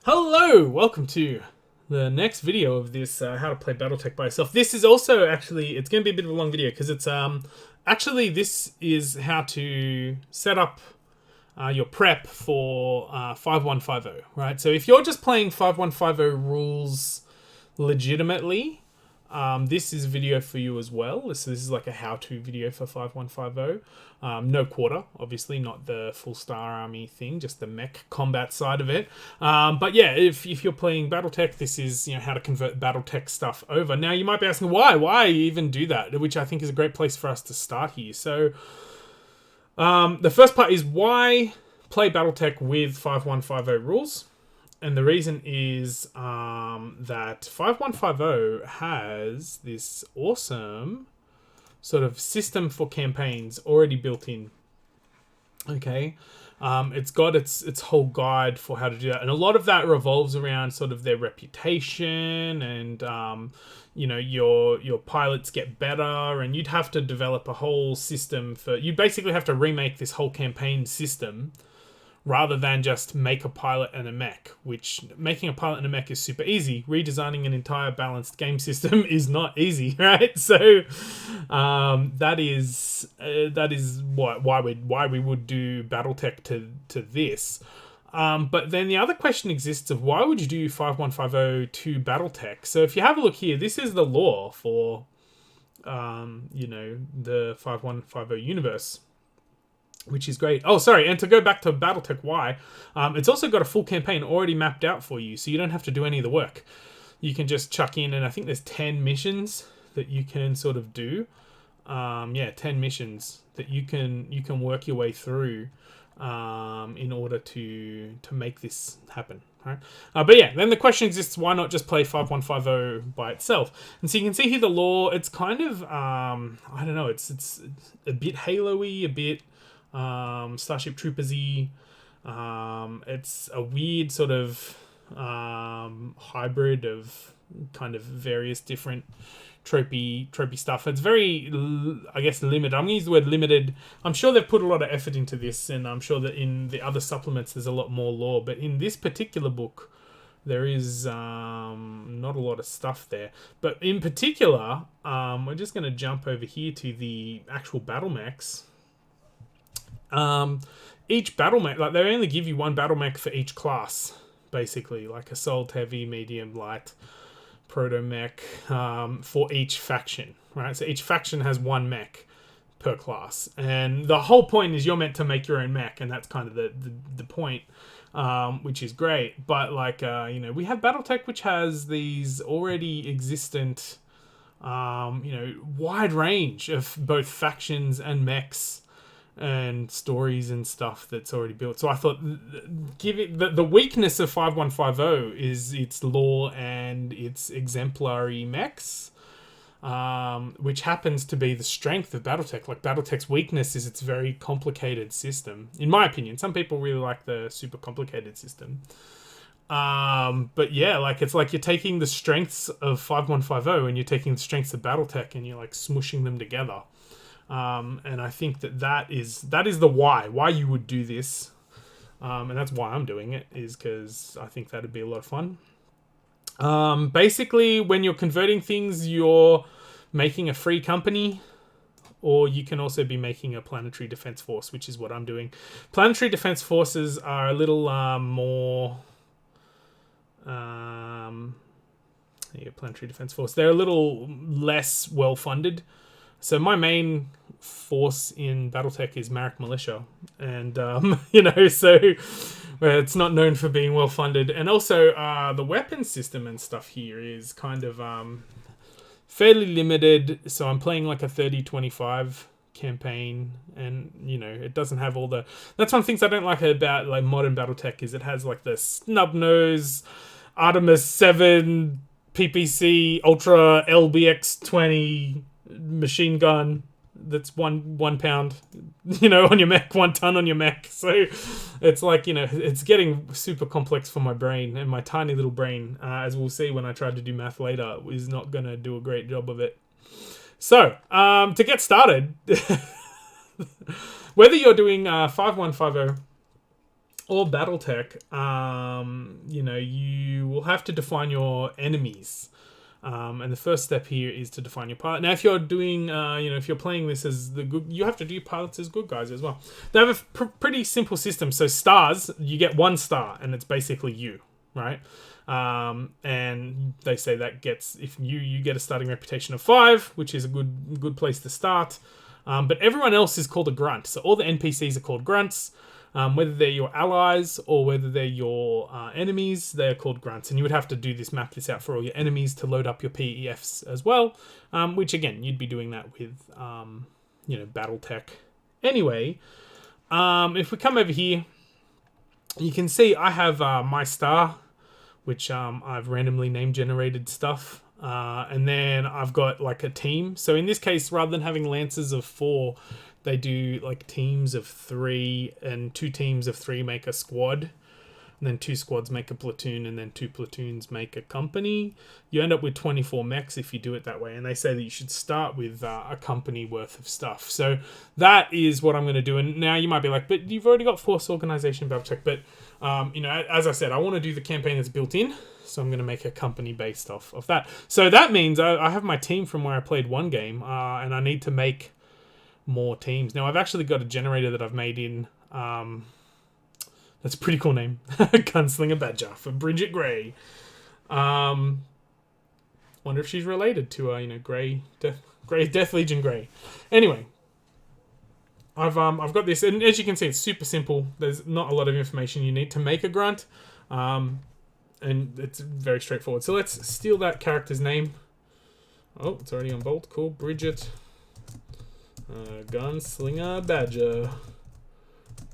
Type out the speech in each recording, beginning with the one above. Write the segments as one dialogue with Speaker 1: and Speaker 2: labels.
Speaker 1: Hello, welcome to the next video of this how to play Battletech by yourself. This is also actually it's going to be a bit of a long video because it's actually this is how to set up your prep for 5150, right? So if you're just playing 5150 rules legitimately, this is a video for you as well. This is like a how-to video for 5150. No quarter, obviously, not the full Star Army thing, just the mech combat side of it. But yeah, if you're playing Battletech, this is how to convert Battletech stuff over. Now you might be asking why even do that, which I think is a great place for us to start here. So the first part is why play Battletech with 5150 rules. And the reason is that 5150 has this awesome sort of system for campaigns already built in. Okay. It's got its whole guide for how to do that. And a lot of that revolves around sort of their reputation and, your pilots get better, and you'd have to develop a whole system for... You basically have to remake this whole campaign system rather than just make a pilot and a mech, which making a pilot and a mech is super easy. Redesigning an entire balanced game system is not easy, right? So that is why we would do Battletech to this. But then the other question exists of why would you do 5150 to Battletech? So if you have a look here, this is the lore for the 5150 universe, which is great. Oh, sorry, and to go back to Battletech why, it's also got a full campaign already mapped out for you, so you don't have to do any of the work. You can just chuck in, and I think there's 10 missions that you can sort of do. 10 missions that you can work your way through in order to make this happen. Right? But yeah, then the question exists, why not just play 5150 by itself? And so you can see here the lore, it's kind of, I don't know, it's a bit Halo-y, a bit Starship Troopers-y. It's a weird sort of hybrid of kind of various different tropey stuff. It's very, I guess, limited. I'm going to use the word limited. I'm sure they've put a lot of effort into this, and I'm sure that in the other supplements there's a lot more lore. But in this particular book, there is not a lot of stuff there. But in particular, we're just going to jump over here to the actual battle mechs. Each battle mech, like they only give you one battle mech for each class, basically, like assault, heavy, medium, light, proto mech, for each faction, right? So each faction has one mech per class, and the whole point is you're meant to make your own mech, and that's kind of the point, which is great. But like we have Battletech, which has these already existent, wide range of both factions and mechs and stories and stuff that's already built. So I thought the weakness of 5150 is its lore and its exemplary mechs, which happens to be the strength of Battletech. Like Battletech's weakness is its very complicated system, in my opinion. Some people really like the super complicated system. But yeah, like it's like you're taking the strengths of 5150 and you're taking the strengths of Battletech and you're like smushing them together. And I think that is the why you would do this. And that's why I'm doing it, is because I think that'd be a lot of fun. Basically, when you're converting things, you're making a free company, or you can also be making a planetary defense force, which is what I'm doing. Planetary defense forces are a little more... planetary defense force. They're a little less well-funded. So my main force in Battletech is Marek Militia, and so it's not known for being well funded. And also the weapon system and stuff here is kind of fairly limited. So I'm playing like a 30-25 campaign, and it doesn't have all the... That's one of the things I don't like about like modern Battletech, is it has like the snub nose Artemis 7 PPC Ultra LBX 20 machine gun that's one pound, on your mech, 1 ton on your mech. So it's like, it's getting super complex for my brain, and my tiny little brain, as we'll see when I try to do math later, is not going to do a great job of it. So, to get started, whether you're doing 5150 or Battletech, you know, you will have to define your enemies. And the first step here is to define your pilot. Now, if you're doing, you know, if you're playing this as the good, you have to do pilots as good guys as well. They have a pretty simple system. So stars, you get 1 star, and it's basically you, right? And they say that gets, if you get a starting reputation of 5, which is a good place to start. But everyone else is called a grunt. So all the NPCs are called grunts. Whether they're your allies or whether they're your enemies, they're called grunts. And you would have to do this, map this out for all your enemies to load up your PEFs as well. Which again, you'd be doing that with, you know, Battletech. Anyway, if we come over here, you can see I have my star, which I've randomly name generated stuff. And then I've got like a team. So in this case, rather than having lances of 4, they do like teams of 3, and 2 teams of 3 make a squad. And then 2 squads make a platoon, and then 2 platoons make a company. You end up with 24 mechs if you do it that way. And they say that you should start with a company worth of stuff. So that is what I'm going to do. And now you might be like, but you've already got Force Organization Battletech. But, you know, as I said, I want to do the campaign that's built in. So I'm going to make a company based off of that. So that means I have my team from where I played one game, and I need to make more teams. Now, I've actually got a generator that I've made in... that's a pretty cool name. Gunslinger Badger for Bridget Gray. Wonder if she's related to, you know, Grey Death Legion Grey. Anyway, I've got this, and as you can see, it's super simple. There's not a lot of information you need to make a grunt. And it's very straightforward. So let's steal that character's name. Oh, it's already on bold. Cool. Bridget. Gunslinger Badger.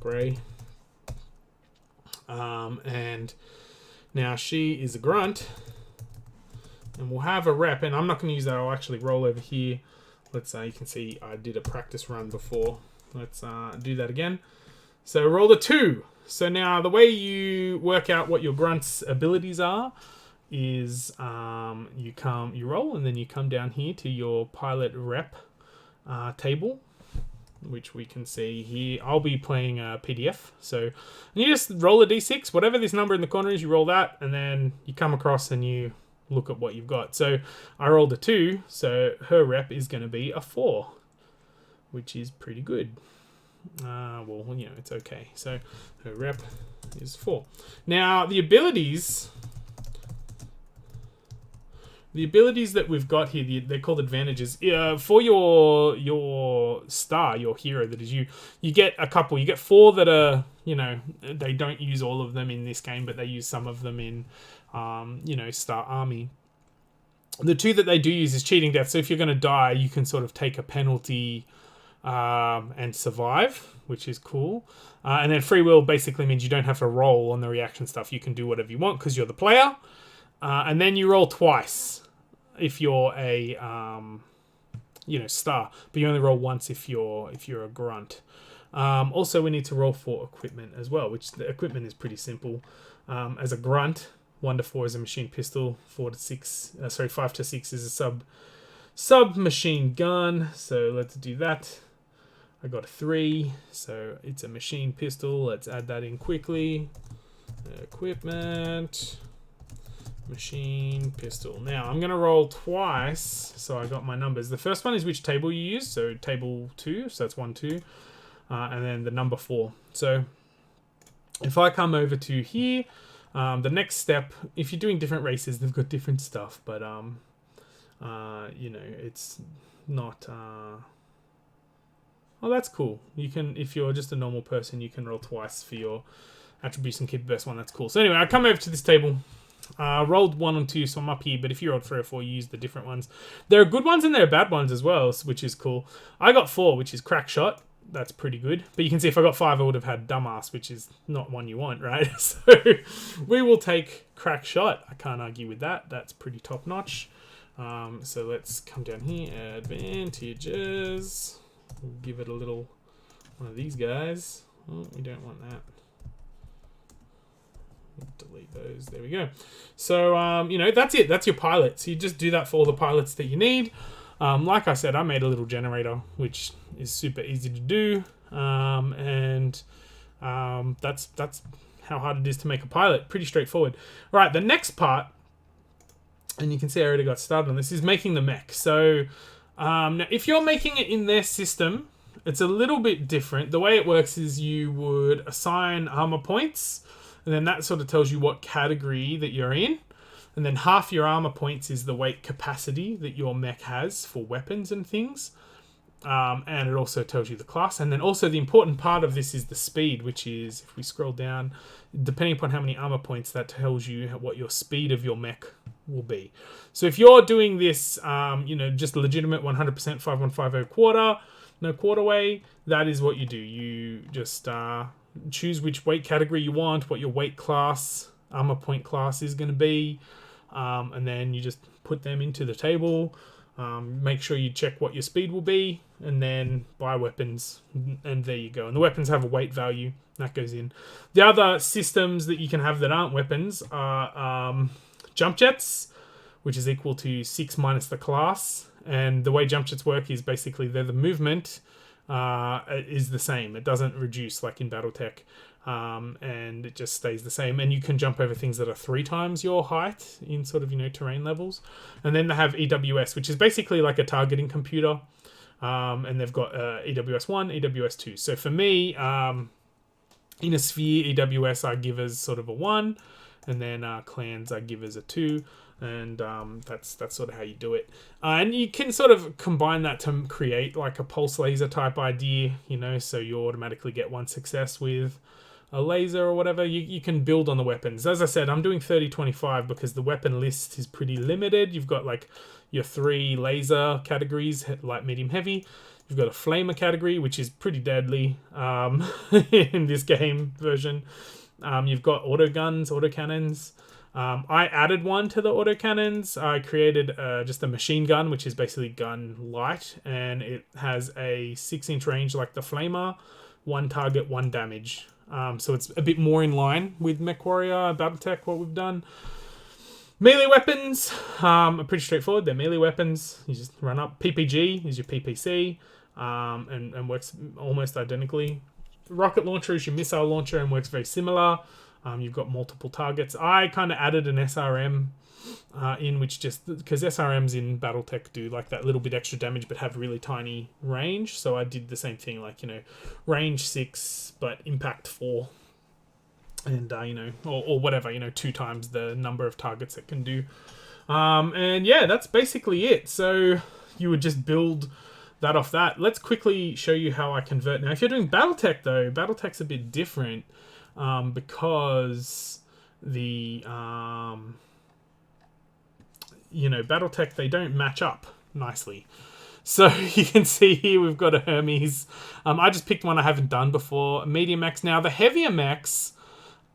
Speaker 1: Grey. And now she is a grunt. And we'll have a rep. And I'm not going to use that. I'll actually roll over here. Let's you can see I did a practice run before. Let's do that again. So roll a 2. So now the way you work out what your grunt's abilities are is you roll, and then you come down here to your pilot rep table, which we can see here. I'll be playing a PDF. So you just roll a d6, whatever this number in the corner is, you roll that, and then you come across and you look at what you've got. So I rolled a 2, so her rep is going to be a 4, which is pretty good. Well, you know, it's okay. So her rep is 4. Now, the abilities that we've got here, they're called advantages. For your star, your hero, that is you get a couple. You get 4 that are, you know, they don't use all of them in this game, but they use some of them in, you know, Star Army. The 2 that they do use is cheating death. So if you're going to die, you can sort of take a penalty and survive, which is cool. And then free will basically means you don't have to roll on the reaction stuff. You can do whatever you want because you're the player. And then you roll twice if you're a you know, star, but you only roll once if you're a grunt. Also, we need to roll for equipment as well, which the equipment is pretty simple. As a grunt, 1 to 4 is a machine pistol, 5 to 6 is a submachine gun. So let's do that. I got a 3, so it's a machine pistol. Let's add that in quickly. Equipment, machine pistol. Now I'm gonna roll twice, so I got my numbers. The first one is which table you use, so table 2, so that's 1, 2, and then the number 4. So if I come over to here, the next step, if you're doing different races, they've got different stuff, but you know, it's not. Oh, that's cool. You can, if you're just a normal person, you can roll twice for your attributes and keep the best one. That's cool. So anyway, I come over to this table. Rolled 1 and 2, so I'm up here. But if you rolled 3 or 4, you use the different ones. There are good ones and there are bad ones as well, which is cool. I got 4, which is crack shot. That's pretty good. But you can see if I got 5, I would have had dumbass, which is not one you want, right? So we will take crack shot. I can't argue with that. That's pretty top notch. So let's come down here. Advantages. We'll give it a little one of these guys. Oh, we don't want that. Delete those. There we go. So, you know, that's it. That's your pilot. So you just do that for all the pilots that you need. Like I said, I made a little generator, which is super easy to do. That's how hard it is to make a pilot. Pretty straightforward. All right, the next part, and you can see I already got started on this, is making the mech. So now if you're making it in their system, it's a little bit different. The way it works is you would assign armor points, and then that sort of tells you what category that you're in. And then half your armor points is the weight capacity that your mech has for weapons and things. And it also tells you the class. And then also the important part of this is the speed, which is, if we scroll down, depending upon how many armor points, that tells you what your speed of your mech will be. So if you're doing this, just legitimate 100% 5150 quarter, no quarterway, that is what you do. You just choose which weight category you want, what your weight class, armor point class is going to be, and then you just put them into the table. Make sure you check what your speed will be, and then buy weapons, and there you go. And the weapons have a weight value that goes in. The other systems that you can have that aren't weapons are jump jets, which is equal to 6 minus the class. And the way jump jets work is basically the movement is the same. It doesn't reduce like in Battletech. And it just stays the same. And you can jump over things that are 3 times your height in sort of, terrain levels. And then they have EWS, which is basically like a targeting computer. And they've got EWS 1, EWS 2. So for me, in a sphere, EWS I give as sort of a 1. And then clans I give as a 2. And that's sort of how you do it. And you can sort of combine that to create like a pulse laser type idea, so you automatically get 1 success with a laser or whatever. You can build on the weapons. As I said, I'm doing 30-25 because the weapon list is pretty limited. You've got like your 3 laser categories, light, medium, heavy. You've got a flamer category, which is pretty deadly in this game version. You've got auto guns, auto cannons. I added one to the autocannons. I created just a machine gun, which is basically gun light, and it has a 6-inch range like the flamer, 1 target, 1 damage. So it's a bit more in line with MechWarrior, Battletech, what we've done. Melee weapons are pretty straightforward. They're melee weapons. You just run up. PPG is your PPC, and works almost identically. Rocket launcher is your missile launcher and works very similar. You've got multiple targets. I kind of added an SRM in, which just because SRMs in Battletech do like that little bit extra damage but have really tiny range. So I did the same thing, like, range 6 but impact 4. And, or whatever, 2 times the number of targets it can do. And yeah, that's basically it. So you would just build that off that. Let's quickly show you how I convert. Now, if you're doing Battletech, though, Battletech's a bit different. Because the Battletech, they don't match up nicely. So you can see here we've got a Hermes. I just picked one I haven't done before. Medium mechs. Now the heavier mechs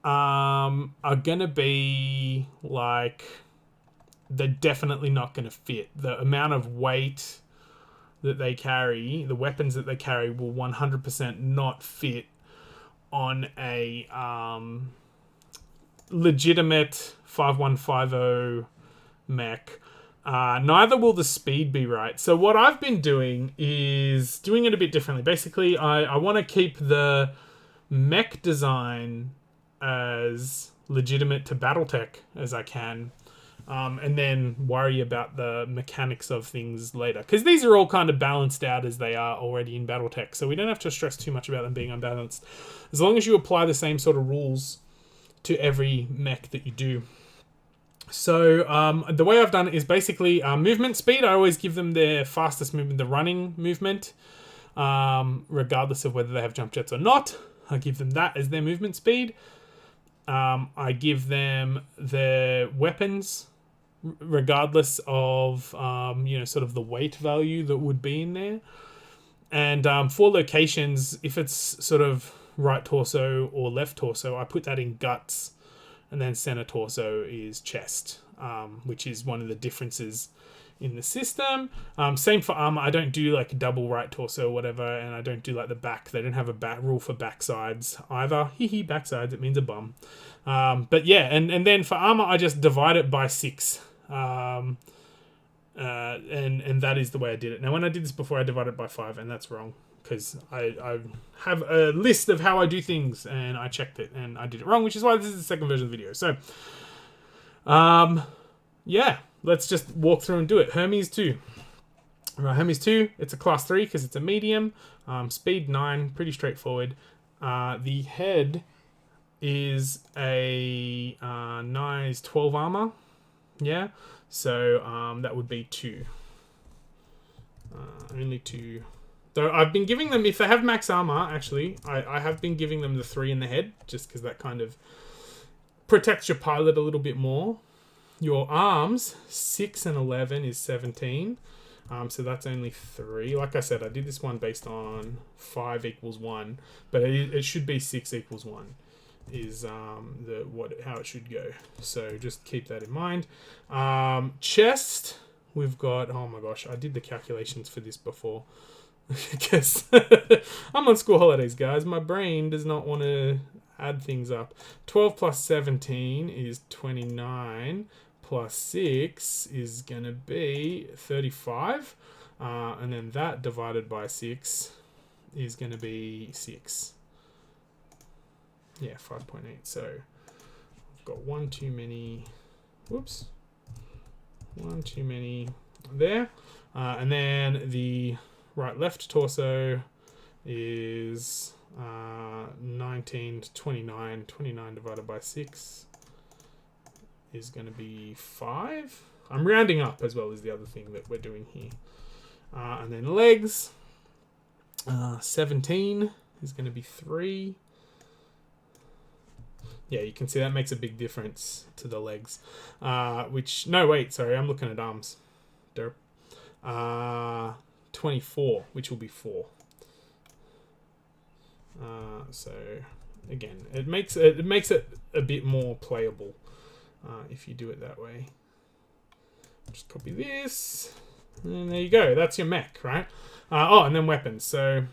Speaker 1: are gonna be like, they're definitely not gonna fit. The amount of weight that they carry, the weapons that they carry, will 100% not fit on a legitimate 5150 mech. Neither will the speed be right. So what I've been doing is doing it a bit differently. Basically, I want to keep the mech design as legitimate to Battletech as I can. And then worry about the mechanics of things later. Because these are all kind of balanced out as they are already in Battletech. So we don't have to stress too much about them being unbalanced. As long as you apply the same sort of rules to every mech that you do. So the way I've done it is basically movement speed. I always give them their fastest movement, the running movement. Regardless of whether they have jump jets or not. I give them that as their movement speed. I give them their weapons, regardless of, sort of the weight value that would be in there. And for locations, if it's sort of right torso or left torso, I put that in guts. And then center torso is chest, which is one of the differences in the system. Same for armor. I don't do like double right torso or whatever, and I don't do like the back. They don't have a back rule for backsides either. Hee backsides, it means a bum. But yeah, and then for armor, I just divide it by 6. And that is the way I did it. Now, when I did this before, I divided it by 5, and that's wrong. because I have a list of how I do things, and I checked it, and I did it wrong, which is why this is the second version of the video. So, yeah, let's just walk through and do it. Hermes 2. Right, Hermes 2, it's a class 3 because it's a medium. Speed 9, pretty straightforward. The head is a 9 is 12 armor. Yeah, so that would be 2. Only 2. Though I've been giving them, if they have max armor, actually, I have been giving them the 3 in the head, just because that kind of protects your pilot a little bit more. Your arms, 6 and 11 is 17. So that's only 3. Like I said, I did this one based on 5 equals 1, but it should be 6 equals 1 is how it should go. So just keep that in mind. Chest, we've got, oh my gosh, I did the calculations for this before. Because I'm on school holidays, guys. My brain does not want to add things up. 12 plus 17 is 29. Plus 6 is going to be 35. And then that divided by 6 is going to be 6. Yeah, 5.8. So I've got one too many. Whoops. One too many there. And then the right-left torso is 19 to 29. 29 divided by 6 is going to be 5. I'm rounding up as well as the other thing that we're doing here. And then legs, 17 is going to be 3. Yeah, you can see that makes a big difference to the legs. No, wait, sorry, I'm looking at arms. Derp. 24, which will be 4. So again, it makes it a bit more playable. If you do it that way. Just copy this. And there you go. That's your mech, right? And then weapons. So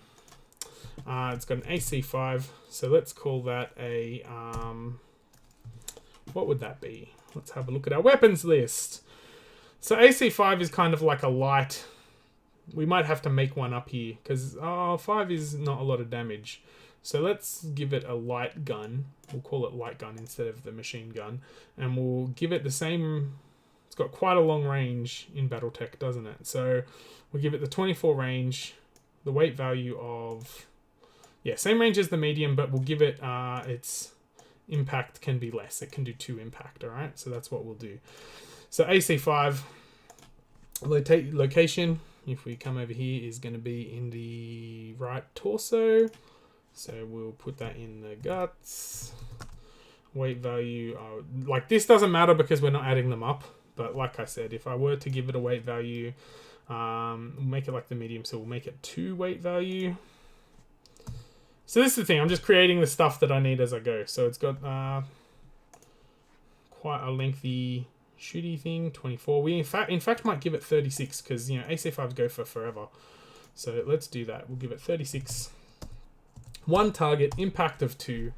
Speaker 1: it's got an AC 5. So let's call that a... what would that be? Let's have a look at our weapons list. So AC 5 is kind of like a light... We might have to make one up here. Because 5 is not a lot of damage. So let's give it a light gun. We'll call it light gun instead of the machine gun. And we'll give it the same... It's got quite a long range in Battletech, doesn't it? So we'll give it the 24 range. The weight value of... Yeah, same range as the medium, but we'll give it... its impact can be less. It can do 2 impact, alright? So that's what we'll do. So AC5 location, if we come over here, is going to be in the right torso. So we'll put that in the guts. Weight value, like this doesn't matter because we're not adding them up. But like I said, if I were to give it a weight value, we'll make it like the medium, so we'll make it 2 weight value. So this is the thing, I'm just creating the stuff that I need as I go. So it's got quite a lengthy shooty thing, 24. We in fact might give it 36 because AC5s go for forever. So let's do that. We'll give it 36. 1 target, impact of 2,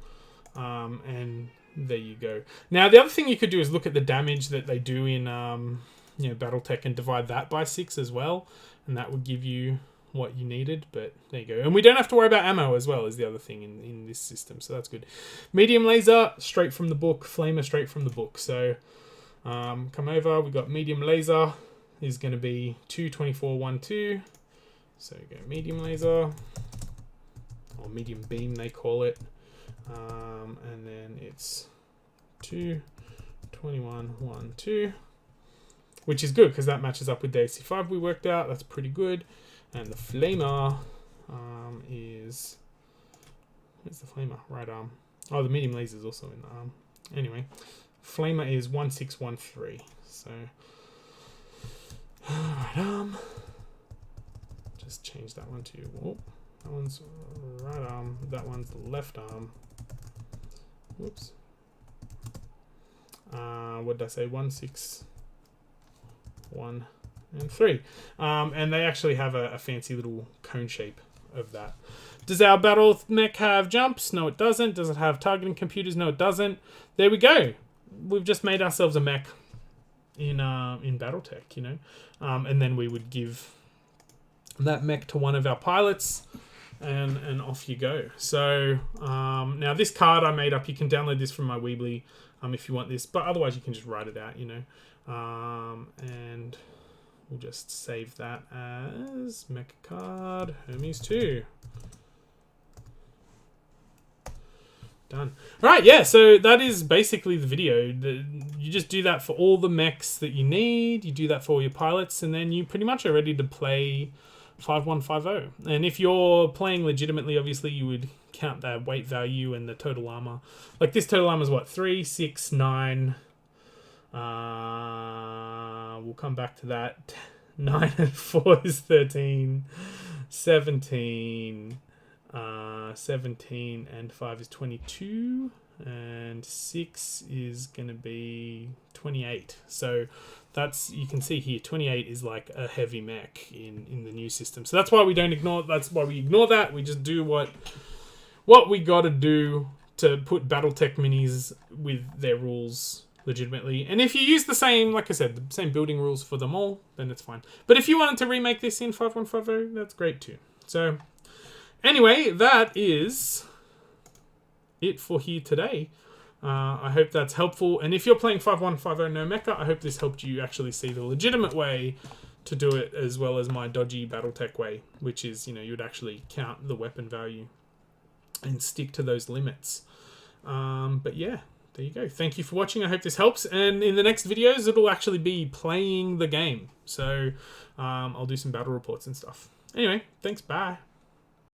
Speaker 1: and there you go. Now, the other thing you could do is look at the damage that they do in Battletech and divide that by 6 as well, and that would give you what you needed, but there you go. And we don't have to worry about ammo as well, is the other thing in this system, so that's good. Medium laser, straight from the book. Flamer, straight from the book. So come over, we got medium laser is going to be 2, 24, 1, 2. So go medium laser. Or medium beam they call it, and then it's 2, 21, 1, 2, which is good because that matches up with the AC5 we worked out. That's pretty good. And the flamer is, where's the flamer? Right arm. Oh, the medium laser is also in the arm. Anyway, flamer is 1613. So right arm. Just change that one to. Whoop. That one's right arm. That one's left arm. Whoops. What did I say? 1, 6, 1, and 3. And they actually have a fancy little cone shape of that. Does our battle mech have jumps? No, it doesn't. Does it have targeting computers? No, it doesn't. There we go. We've just made ourselves a mech in Battletech, and then we would give that mech to one of our pilots. and off you go. So now this card I made up, you can download this from my Weebly if you want this, but otherwise you can just write it out, you know. And we'll just save that as Mecha card Hermes 2. Done. Right, yeah, so that is basically the video. You just do that for all the mechs that you need, you do that for all your pilots, and then you pretty much are ready to play 5150. And if you're playing legitimately, obviously you would count that weight value and the total armor. Like this total armor is what? 3, 6, 9. We'll come back to that. 9 and 4 is 13. 17. 17 and 5 is 22. And 6 is going to be 28. So that's, you can see here, 28 is like a heavy mech in the new system. So that's why we don't ignore, that's why we ignore that. We just do what we got to do to put Battletech minis with their rules legitimately. And if you use the same, like I said, the same building rules for them all, then it's fine. But if you wanted to remake this in 5150, that's great too. So anyway, that is it for here today. I hope that's helpful. And if you're playing 5150 no mecha, I hope this helped you actually see the legitimate way to do it, as well as my dodgy Battletech way, which is, you know, you would actually count the weapon value and stick to those limits. But yeah, there you go. Thank you for watching. I hope this helps. And in the next videos, it'll actually be playing the game. So I'll do some battle reports and stuff. Anyway, thanks. Bye.